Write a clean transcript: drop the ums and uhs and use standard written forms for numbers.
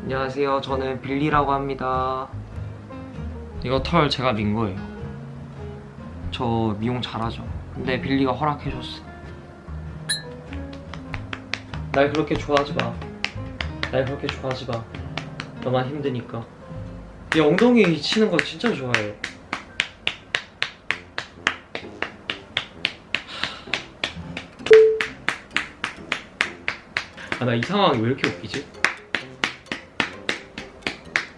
안녕하세요. 저는 빌리라고 합니다. 이거 털 제가 민 거예요. 저 미용 잘하죠. 근데 빌리가 허락해줬어. 날 그렇게 좋아하지 마. 날 그렇게 좋아하지 마. 너만 힘드니까. 얘 엉덩이 치는 거 진짜 좋아해. 아, 나 이 상황이 왜 이렇게 웃기지?